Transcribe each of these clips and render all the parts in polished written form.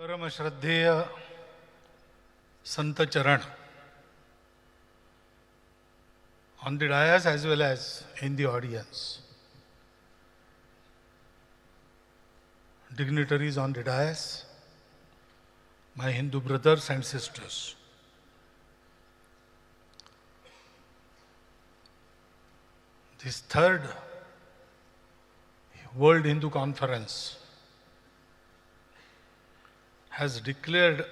परम श्रद्धेय Sant Charan on the dais as well as in the audience. Dignitaries on the dais, my Hindu brothers and sisters. This third World Hindu Conference has declared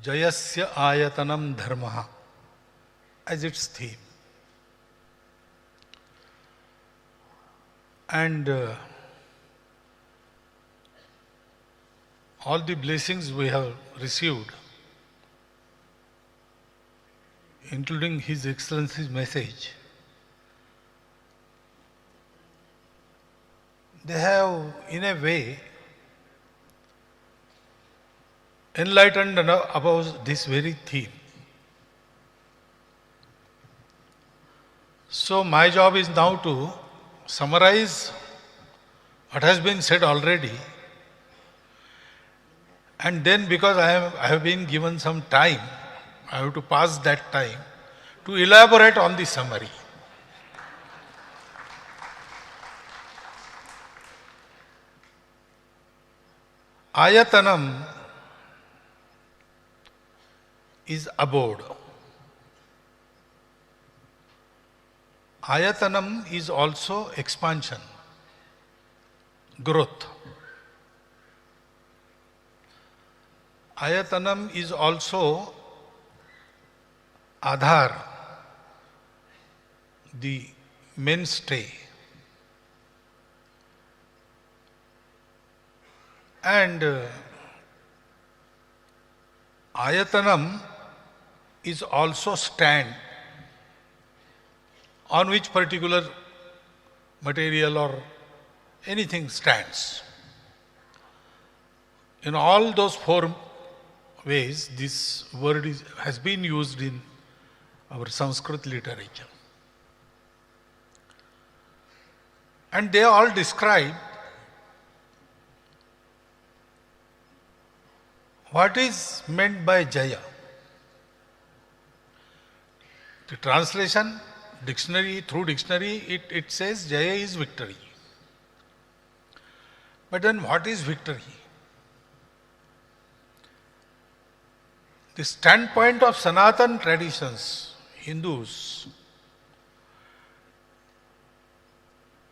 Jayasya Aayatnam Dharmah as its theme. And all the blessings we have received, including His Excellency's message, they have in a way enlightened about this very theme. So my job is now to summarize what has been said already, and then because I have been given some time, I have to pass that time to elaborate on the summary. Aayatnam is abode. Aayatnam is also expansion, growth. Aayatnam is also Adhar, the mainstay. And Aayatnam is also stand on which particular material or anything stands. In all those four ways, this word has been used in our Sanskrit literature. And they all describe what is meant by Jaya. The translation, through dictionary, it says Jaya is victory. But then what is victory? The standpoint of Sanatan traditions, Hindus,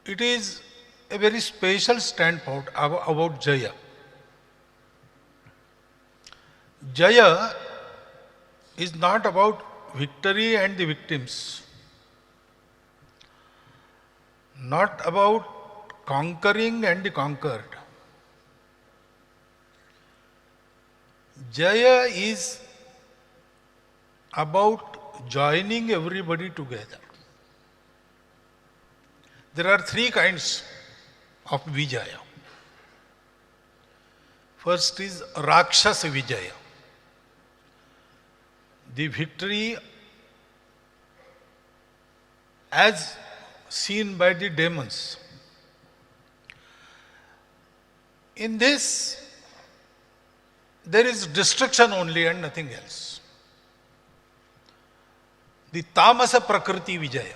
it is a very special standpoint about Jaya. Jaya is not about victory and the victims, not about conquering and the conquered. Jaya is about joining everybody together. There are three kinds of Vijaya. First is Rakshasa Vijaya, the victory as seen by the demons. In this, there is destruction only and nothing else. The Tamasa Prakriti Vijaya,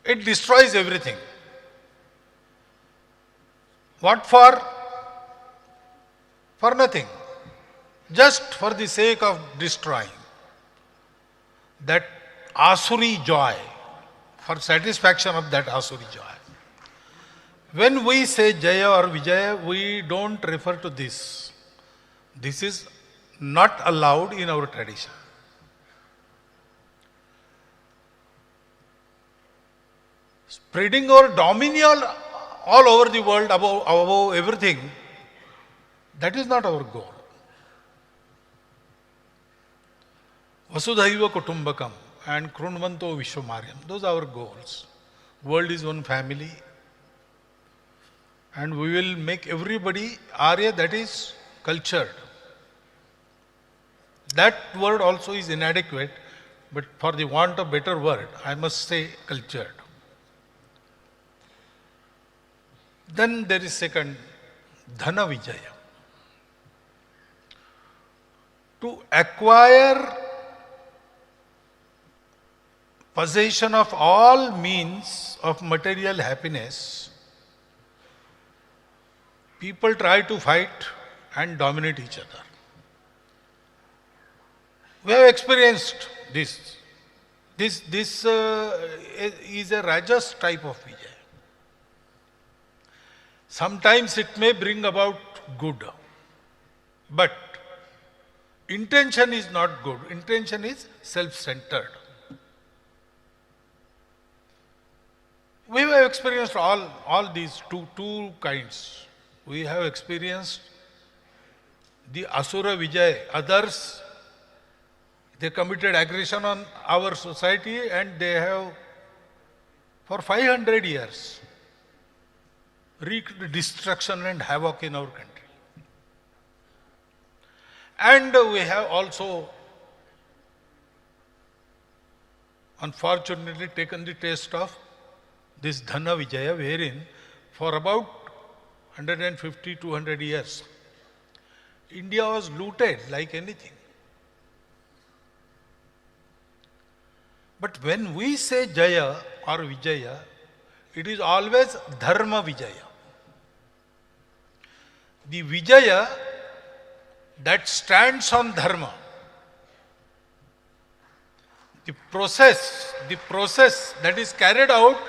it destroys everything. What for? For nothing. Just for the sake of destroying. That Asuri joy, for satisfaction of that Asuri joy. When we say Jaya or Vijaya, we don't refer to this. This is not allowed in our tradition. Spreading our dominion all over the world above everything, that is not our goal. Vasudhaiva Kutumbakam and Krunvanto Vishwamaryam, those are our goals. World is one family, and we will make everybody Arya, that is cultured. That word also is inadequate, but for the want of better word, I must say cultured. Then there is second, Dhana Vijaya. to acquire possession of all means of material happiness, people try to fight and dominate each other. We have experienced this. This is a Rajas type of Vijay. Sometimes it may bring about good, but intention is not good. Intention is self-centered. We have experienced all these two kinds. We have experienced the Asura Vijay. Others, they committed aggression on our society and they have, for 500 years, wreaked destruction and havoc in our country. And we have also, unfortunately, taken the taste of this Dhana Vijaya, wherein for about 150-200 years, India was looted like anything. But when we say Jaya or Vijaya, it is always Dharma Vijaya. The Vijaya that stands on Dharma. The process that is carried out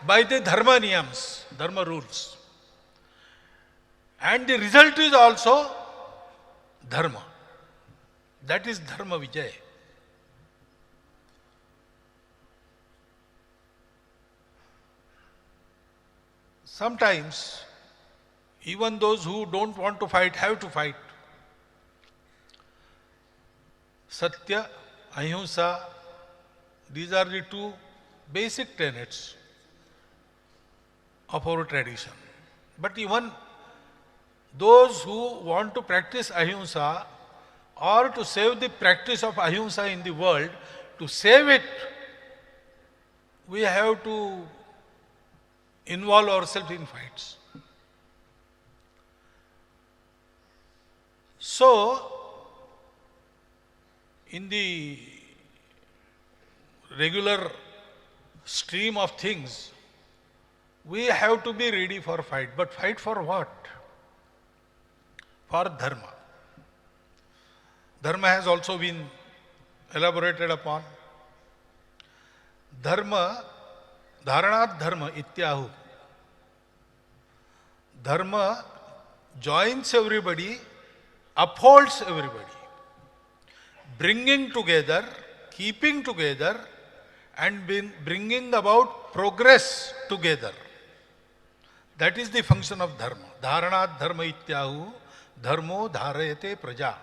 by the Dharma Niyams, Dharma rules. And the result is also Dharma. That is Dharma Vijaya. Sometimes, even those who don't want to fight have to fight. Satya, Ahimsa, these are the two basic tenets of our tradition. But even those who want to practice Ahimsa or to save the practice of Ahimsa in the world, to save it, we have to involve ourselves in fights. So, in the regular stream of things, we have to be ready for fight. But fight for what? For Dharma. Dharma has also been elaborated upon. Dharma, Dharanat Dharma Ityahu. Dharma joins everybody, upholds everybody, bringing together, keeping together, and bringing about progress together. That is the function of Dharma. Dharanat Dharma Ityahu, Dharmo Dharayate Praja.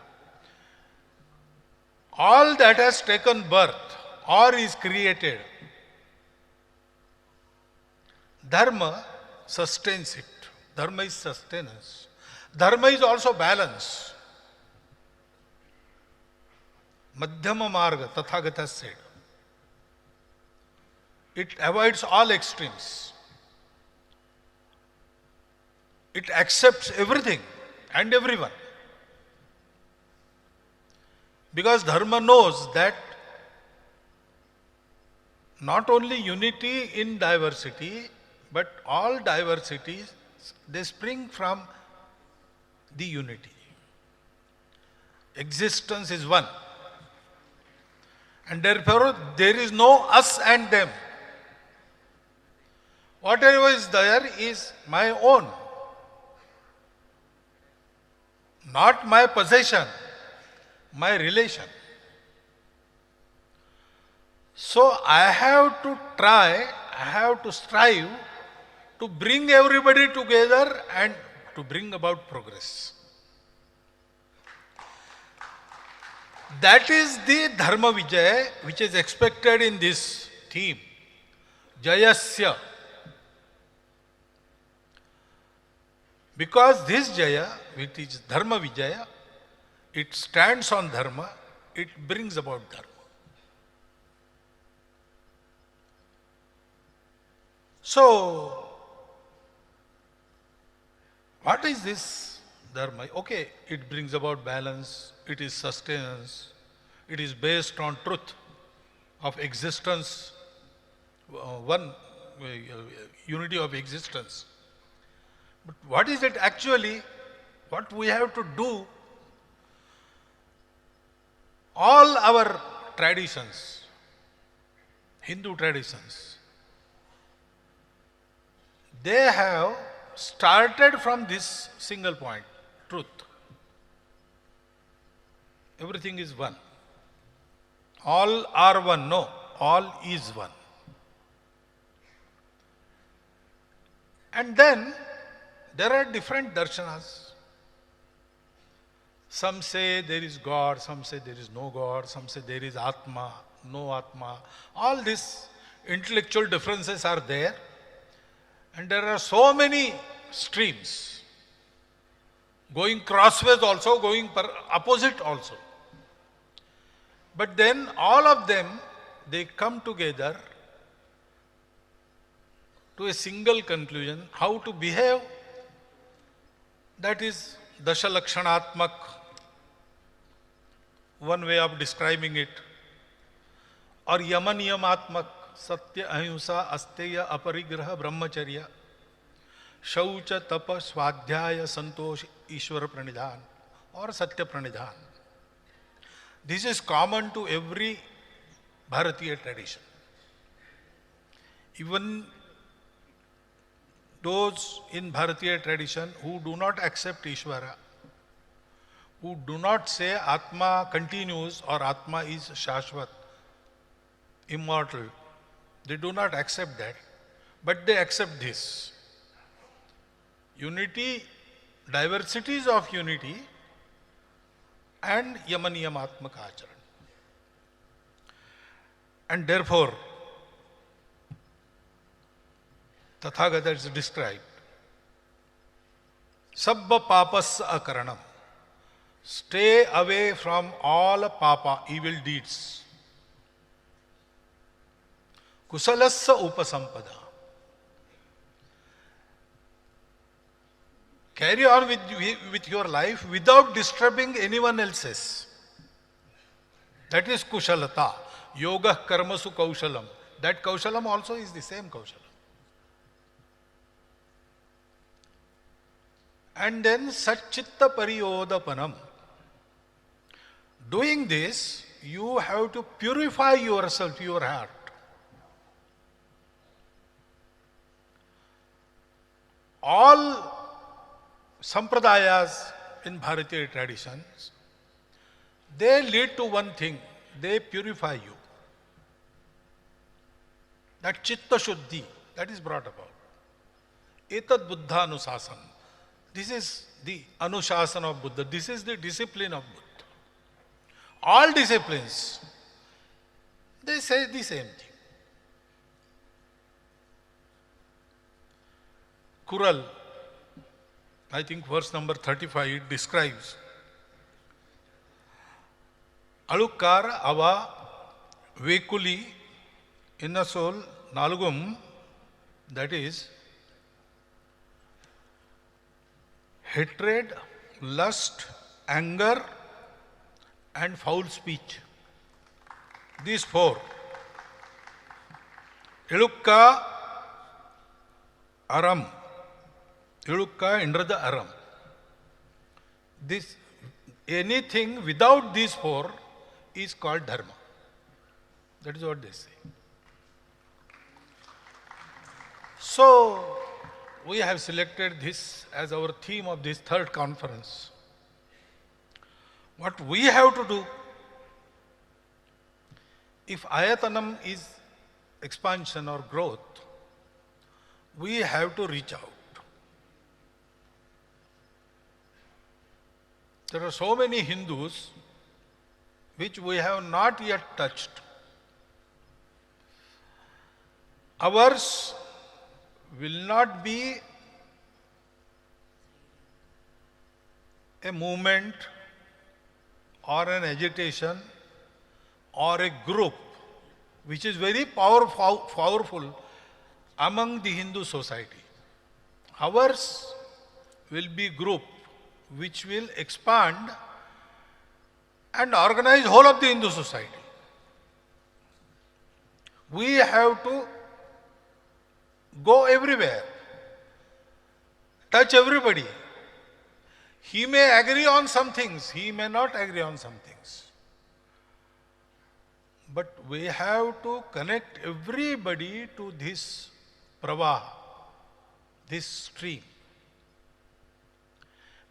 All that has taken birth or is created, Dharma sustains it. Dharma is sustenance. Dharma is also balance. Madhyama Marga, Tathagata said. It avoids all extremes. It accepts everything and everyone. Because Dharma knows that not only unity in diversity, but all diversities, they spring from the unity. Existence is one. And therefore, there is no us and them. Whatever is there is my own. Not my possession, my relation. So I have to try, I have to strive to bring everybody together and to bring about progress. That is the Dharma Vijaya which is expected in this theme. Jayasya. Because this Jaya, which is Dharma Vijaya, it stands on Dharma, it brings about Dharma. So, what is this Dharma. Okay, it brings about balance, it is sustenance, it is based on truth of existence, one unity of existence. But what is it actually? What we have to do? All our traditions, Hindu traditions, they have started from this single point, truth. Everything is one. All are one. No, all is one. And then there are different darshanas. Some say there is God, some say there is no God, some say there is Atma, no Atma. All these intellectual differences are there. And there are so many streams, going crossways also, going opposite also. But then all of them, they come together to a single conclusion, how to behave. That is Dashalakshanaatmak, one way of describing it. Or Yamanyamatmak, Satya, Ahimsa, Asteya, Aparigraha, Brahmacharya, Shaucha, Tapa, Swadhyaya, Santosh, Ishvara Pranidhan, or Satya Pranidhan. This is common to every Bharatiya tradition. Even those in Bharatiya tradition who do not accept Ishvara, who do not say Atma continues or Atma is Shashvat, immortal, they do not accept that, but they accept this. Unity, diversities of unity and Yamanyamatmaka Acharan. And therefore, Tathagata is described. Sabba papas akaranam. Stay away from all papa, evil deeds. Kusalassa upasampada. Carry on with your life without disturbing anyone else's. That is kushalata. Yoga karmasu kaushalam. That kaushalam also is the same kaushalam. And then satchitta pariyodapanam. Doing this, you have to purify yourself, your heart. All sampradayas in Bharatiya traditions, they lead to one thing, they purify you. That chitta shuddhi, that is brought about. Etad buddha anusasana. This is the anushasana of Buddha. This is the discipline of Buddha. All disciplines, they say the same thing. Kural, I think verse number 35, it describes Alukara ava vekuli innasol nalugum, that is hatred, lust, anger, and foul speech. These four. Ilukka aram. Ilukka indrada aram. This, anything without these four is called dharma. That is what they say. So, we have selected this as our theme of this third conference. What we have to do, if Aayatnam is expansion or growth, we have to reach out. There are so many Hindus which we have not yet touched. Ours will not be a movement or an agitation or a group which is very powerful among the Hindu society. Ours will be group which will expand and organize whole of the Hindu society. We have to go everywhere, touch everybody. He may agree on some things, he may not agree on some things. But we have to connect everybody to this pravaha, this stream.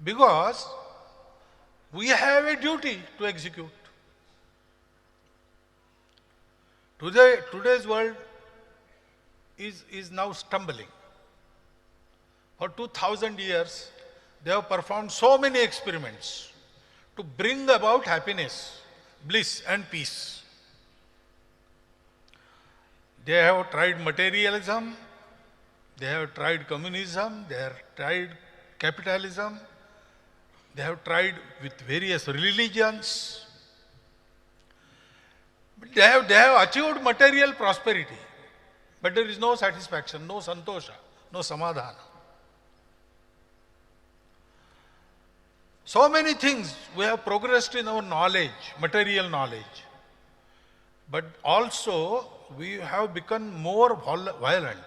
Because we have a duty to execute. Today's world is now stumbling. For 2000 years, they have performed so many experiments to bring about happiness, bliss and peace. They have tried materialism, they have tried communism, they have tried capitalism, they have tried with various religions. They have achieved material prosperity, but there is no satisfaction, no santosha, no samadhana. So many things we have progressed in our knowledge, material knowledge, but also we have become more violent.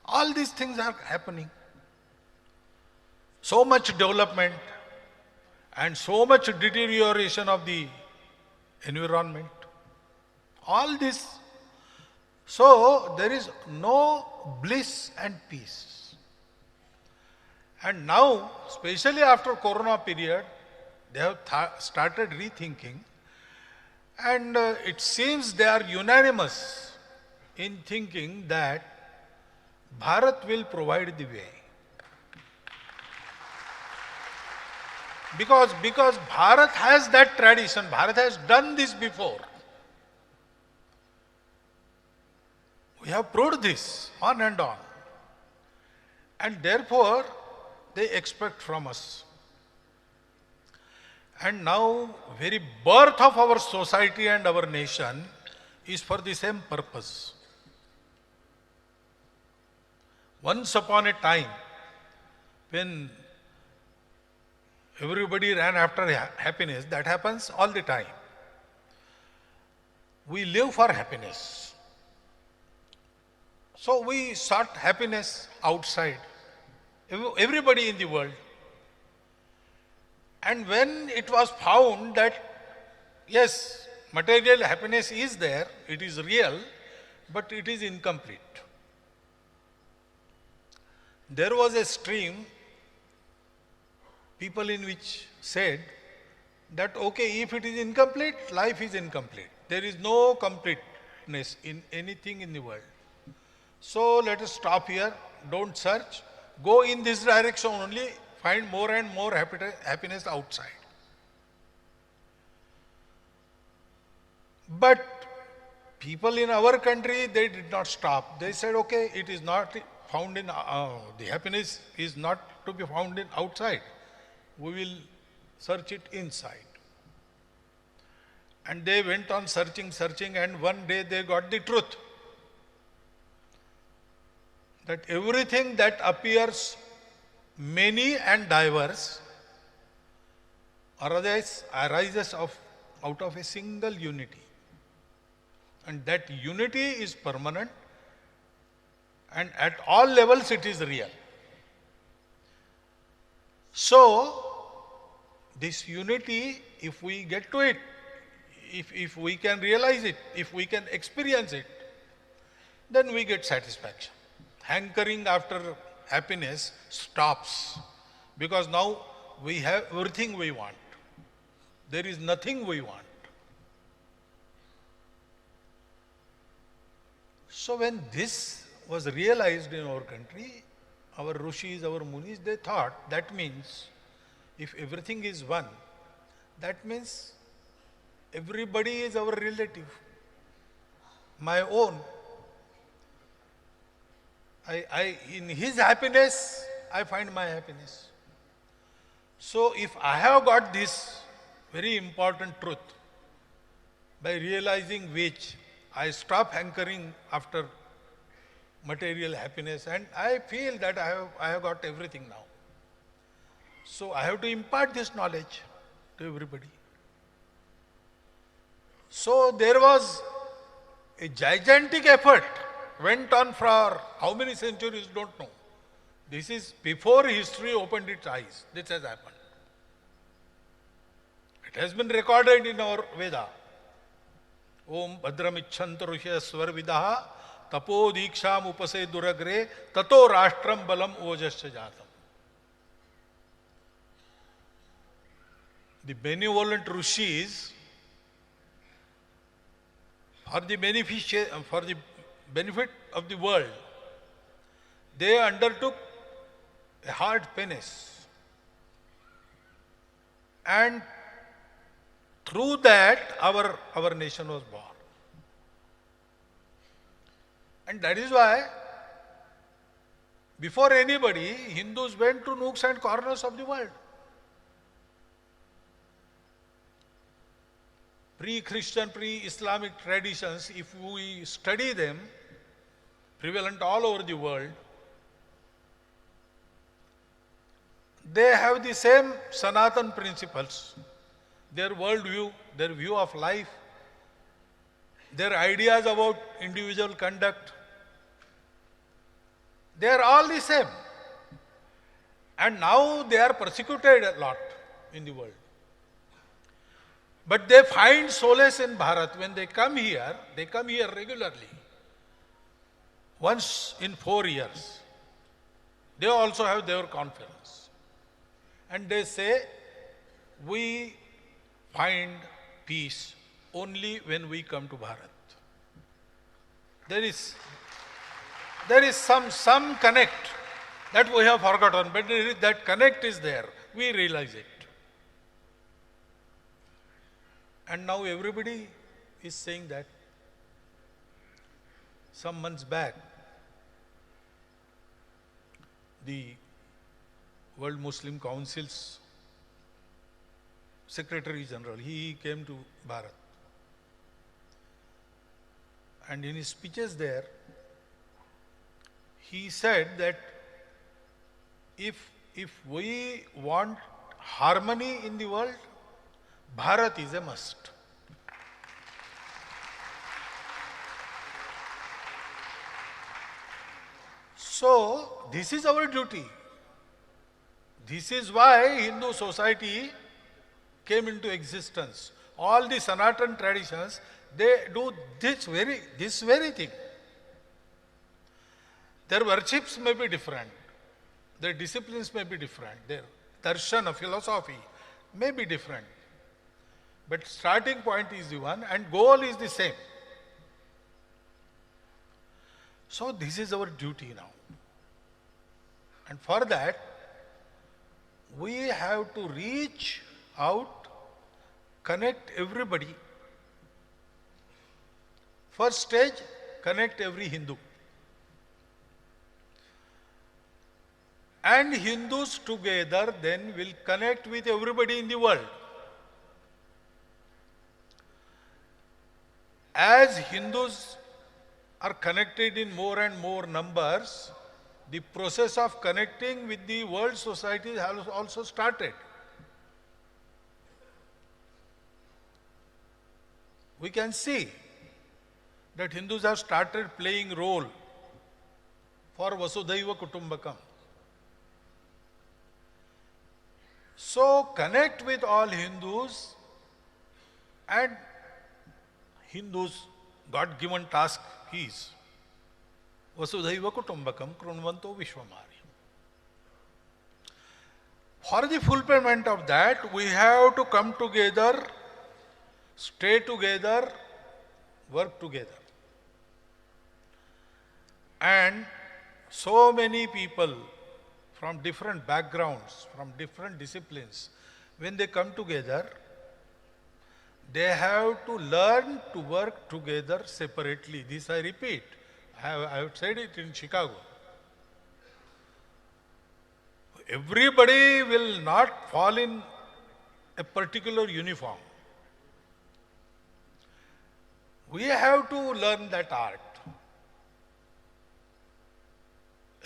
All these things are happening. So much development and so much deterioration of the environment. All this. So there is no bliss and peace. And now, especially after Corona period, they have started rethinking, and it seems they are unanimous in thinking that Bharat will provide the way. Because Bharat has that tradition, Bharat has done this before. We have proved this on and on. And therefore, they expect from us. And now, very birth of our society and our nation is for the same purpose. Once upon a time, when everybody ran after happiness, that happens all the time. We live for happiness. So we sought happiness outside, everybody in the world. And when it was found that, yes, material happiness is there, it is real, but it is incomplete. There was a stream, people in which said that, okay, if it is incomplete, life is incomplete. There is no completeness in anything in the world. So let us stop here, don't search, go in this direction only, find more and more happiness outside. But people in our country, they did not stop. They said, okay, it is not found in, the happiness is not to be found in outside. We will search it inside. And they went on searching, and one day they got the truth. That everything that appears many and diverse arises out of a single unity. And that unity is permanent, and at all levels it is real. So, this unity, if we get to it, if we can realize it, if we can experience it, then we get satisfaction. Hankering after happiness stops, because now we have everything we want. There is nothing we want. So when this was realized in our country, our rishis, our munis, they thought that means if everything is one, that means everybody is our relative, my own. In his happiness, I find my happiness. So if I have got this very important truth, by realizing which I stop hankering after material happiness, and I feel that I have got everything now. So I have to impart this knowledge to everybody. So there was a gigantic effort went on for how many centuries, don't know. This is before history opened its eyes. This has happened. It has been recorded in our Veda. Om Bhadramichantu Rushya Swarvidaha Tapo Diksham Upase Duragre Tato Rashtram Balam Ojasya Jatam. The benevolent Rishis, for the benefit of the world, they undertook a hard penance. And through that, our nation was born. And that is why, before anybody, Hindus went to nooks and corners of the world. Pre-Christian, pre-Islamic traditions, if we study them, prevalent all over the world, they have the same Sanatan principles. Their worldview, their view of life, their ideas about individual conduct, they are all the same. And now they are persecuted a lot in the world. But they find solace in Bharat. When they come here regularly. Once in 4 years. They also have their conference. And they say, we find peace only when we come to Bharat. There is some connect that we have forgotten, but that connect is there. We realize it. And now everybody is saying that. Some months back, the World Muslim Council's Secretary General, he came to Bharat. And in his speeches there, he said that if we want harmony in the world, Bharat is a must. So, this is our duty. This is why Hindu society came into existence. All the Sanatan traditions, they do this very thing. Their worships may be different. Their disciplines may be different. Their darshan, philosophy, may be different. But starting point is the one and goal is the same. So this is our duty now. And for that, we have to reach out, connect everybody. First stage, connect every Hindu. And Hindus together then will connect with everybody in the world. As Hindus are connected in more and more numbers, the process of connecting with the world society has also started. We can see that Hindus have started playing role for Vasudhaiva Kutumbakam. So connect with all Hindus, and Hindus' God-given task is Vasudhaiva Kutumbakam Krunvanto Vishwamari. For the fulfillment of that, we have to come together, stay together, work together. And so many people from different backgrounds, from different disciplines, when they come together, they have to learn to work together separately. This I repeat. I have said it in Chicago. Everybody will not fall in a particular uniform. We have to learn that art.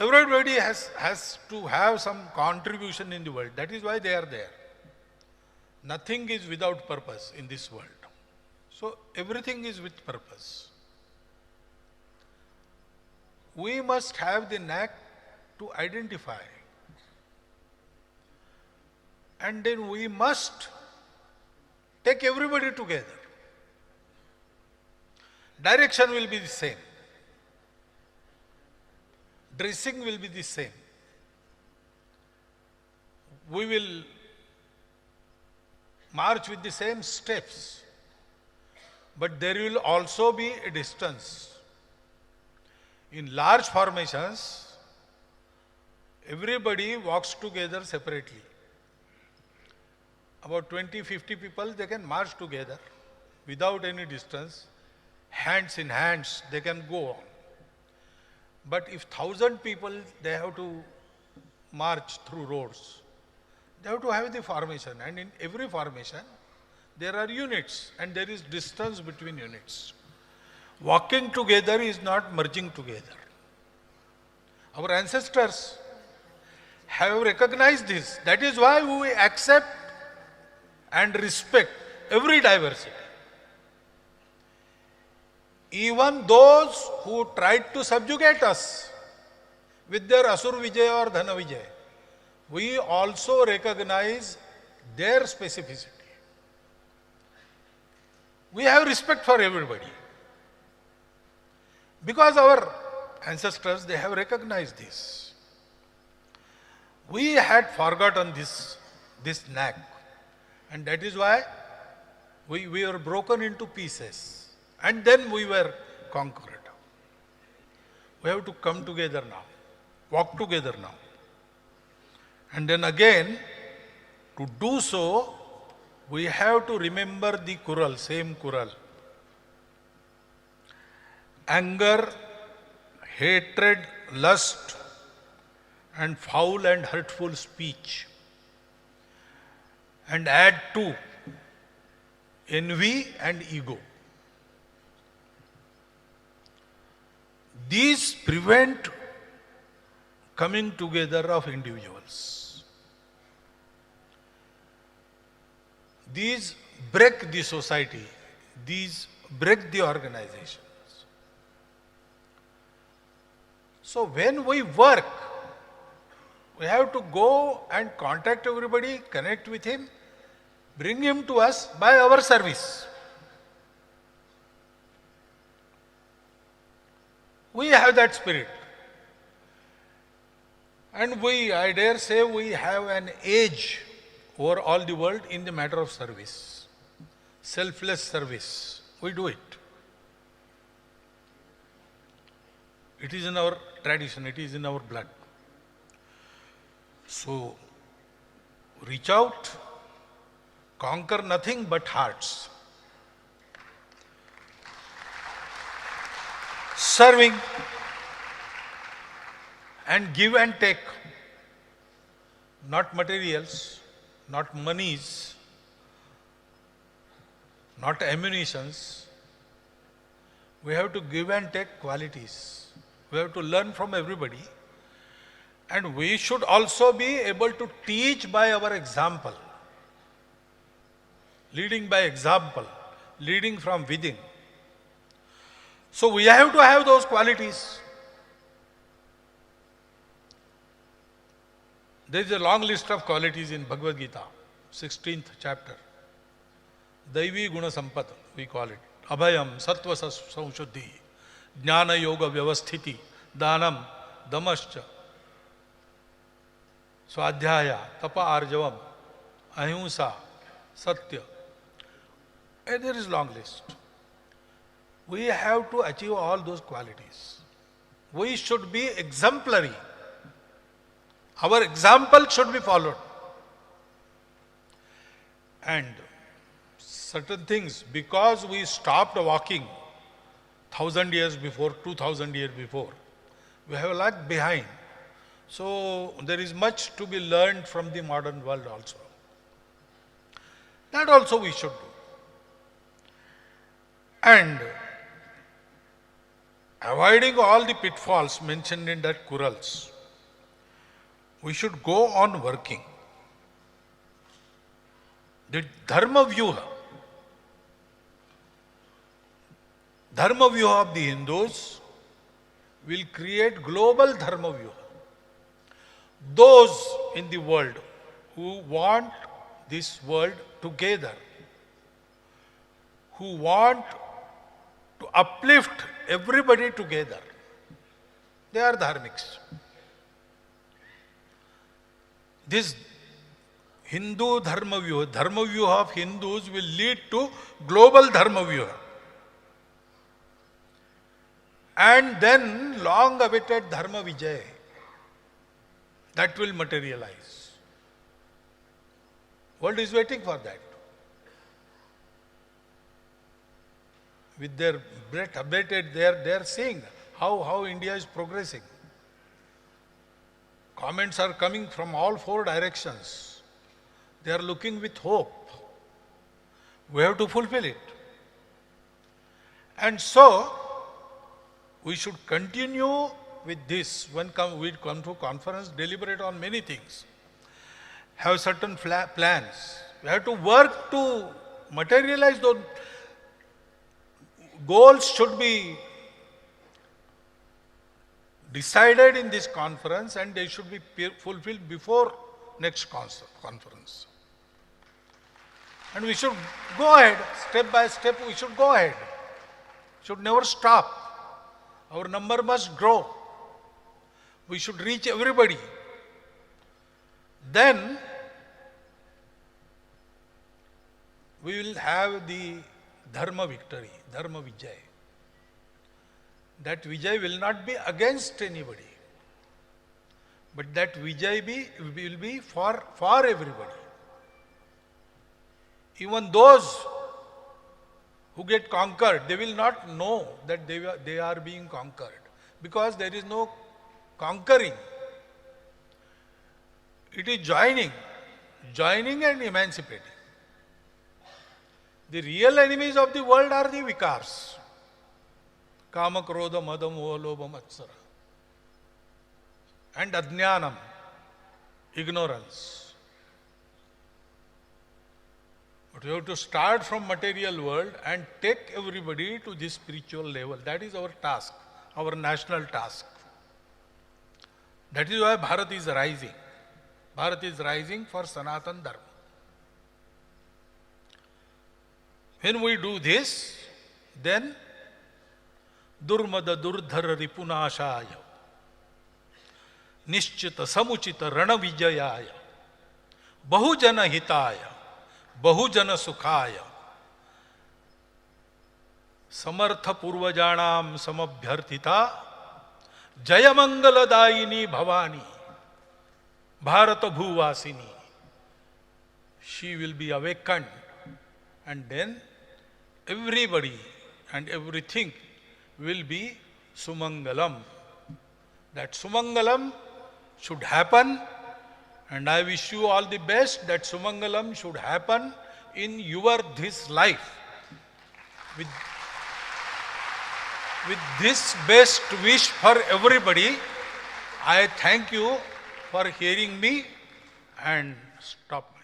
Everybody has to have some contribution in the world. That is why they are there. Nothing is without purpose in this world. So everything is with purpose. We must have the knack to identify. And then we must take everybody together. Direction will be the same. Dressing will be the same. We will march with the same steps. But there will also be a distance. In large formations, everybody walks together separately. About 20-50 people, they can march together without any distance. Hands in hands, they can go on. But if 1,000 people, they have to march through roads. They have to have the formation, and in every formation, there are units, and there is distance between units. Walking together is not merging together. Our ancestors have recognized this. That is why we accept and respect every diversity. Even those who tried to subjugate us with their Asur Vijay or Dhana Vijay, we also recognize their specificity. We have respect for everybody. Because our ancestors, they have recognized this. We had forgotten this knack. And that is why we were broken into pieces. And then we were conquered. We have to come together now. Walk together now. And then again, to do so, we have to remember the Kural, same Kural. Anger, hatred, lust, and foul and hurtful speech. And add to envy and ego. These prevent coming together of individuals. These break the society. These break the organizations. So when we work, we have to go and contact everybody, connect with him, bring him to us by our service. We have that spirit. And I dare say, we have an edge over all the world in the matter of service. Selfless service. We do it. It is in our tradition, it is in our blood. So, reach out, conquer nothing but hearts. Serving and give and take, not materials, not monies, not ammunitions. We have to give and take qualities. We have to learn from everybody. And we should also be able to teach by our example. Leading by example, leading from within. So we have to have those qualities. There is a long list of qualities in Bhagavad Gita, 16th chapter. Daivi Guna Sampat, we call it. Abhayam, Sattva Samshuddhi, Jnana Yoga Vyavasthiti, Danam, Damascha, Swadhyaya, Tapa Arjavam, Ahimsa, Satya. And there is long list. We have to achieve all those qualities. We should be exemplary. Our example should be followed. And certain things, because we stopped walking 1,000 years before, 2,000 years before, we have lagged behind. So there is much to be learned from the modern world also. That also we should do. And avoiding all the pitfalls mentioned in that Kurals. we should go on working. The Dharma Vyuha of the Hindus will create global Dharma Vyuha. Those in the world who want this world together, who want to uplift everybody together, they are dharmics. This Hindu Dharma Vyuha of Hindus will lead to global Dharma Vyuha. And then long-awaited Dharma Vijay, that will materialize. World is waiting for that. With their breath abated, they are seeing how India is progressing. Comments are coming from all four directions. They are looking with hope. We have to fulfill it. And so, we should continue with this. When we come to conference, deliberate on many things. Have certain plans. We have to work to materialize those goals. Should be decided in this conference and they should be fulfilled before next conference. And we should go ahead, step by step we should go ahead. Should never stop. Our number must grow. We should reach everybody. Then we will have the Dharma victory, Dharma Vijay. That Vijay will not be against anybody, but that Vijay will be for everybody. Even those who get conquered, they will not know that they are being conquered, because there is no conquering. It is joining and emancipating. The real enemies of the world are the vikars. Kama, Krodha, Mada, Moha, Lobha, Matsara. And Ajnanam, ignorance. But we have to start from material world and take everybody to this spiritual level. That is our task, our national task. That is why Bharat is rising. Bharat is rising for Sanatan Dharma. When we do this, then Durmada Durdhara Ripunashaya, Nishchita Samuchita Rana Vijayaya, Bahujana Hitaya, Bahujana Sukhaya, Samartha Purvajanam Samabhyarthita, Jayamangala Bhavani, Bharata Bhuvasini. She will be awakened, and then everybody and everything will be Sumangalam. That Sumangalam should happen, and I wish you all the best that Sumangalam should happen in this life. With this best wish for everybody, I thank you for hearing me and stop.